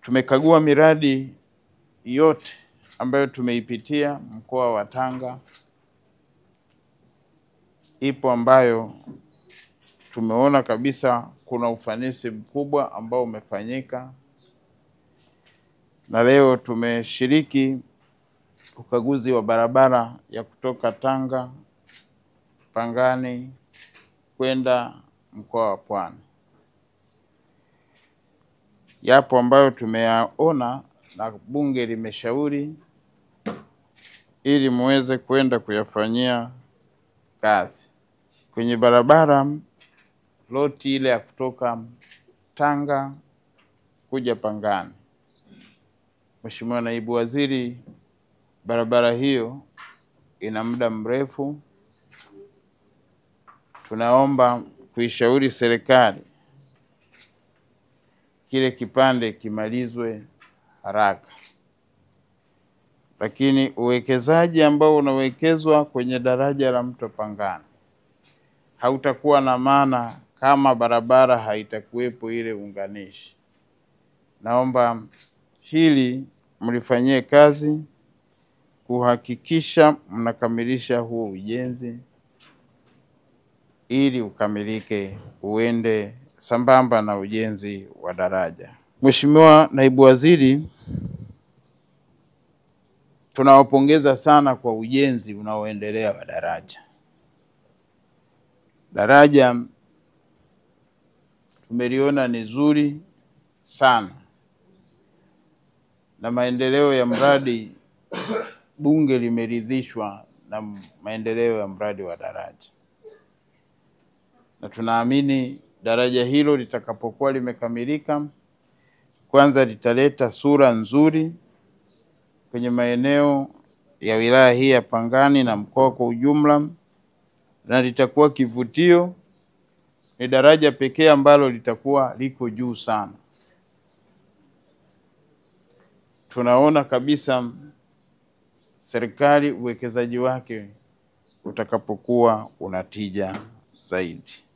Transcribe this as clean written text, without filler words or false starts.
Tumekagua miradi yote ambayo tumeipitia mkoa wa Tanga. Ipo ambayo tumeona kabisa kuna ufanisi mkubwa ambao umefanyika, na leo tumeshiriki ukaguzi wa barabara ya kutoka Tanga Pangani kwenda mkoa wa Pwani. Yapo ambayo tumeyaona na bunge limeshauri ili muweze kwenda kuyafanyia kazi. Kwenye barabara loti ile ya kutoka Tanga kuja Pangani, Mheshimiwa Naibu Waziri, barabara hiyo ina muda mrefu. Tunaomba kuishauri serikali kile kipande kimalizwe haraka. Lakini uwekezaji ambao unawekezwa kwenye daraja la mto Pangani hautakuwa na maana kama barabara haitakuwepo ile unganishi. Naomba hili mlifanyie kazi kuhakikisha mnakamilisha huo ujenzi ili ukamilike uende sambamba na ujenzi wa daraja. Mheshimiwa Naibu Waziri, tunawapongeza sana kwa ujenzi unaoendelea wa daraja. Daraja tumeliona ni zuri sana, na maendeleo ya mradi, bunge limeridhishwa na maendeleo ya mradi wa daraja. Na tunaamini daraja hilo litakapokuwa limekamilika, kwanza litaleta sura nzuri kwenye maeneo ya wilaya hii ya Pangani na mkoa kwa ujumla, na litakuwa kivutio. Ni daraja pekee ambalo litakuwa liko juu sana. Tunaona kabisa serikali uwekezaji wake utakapokuwa unatija zaidi.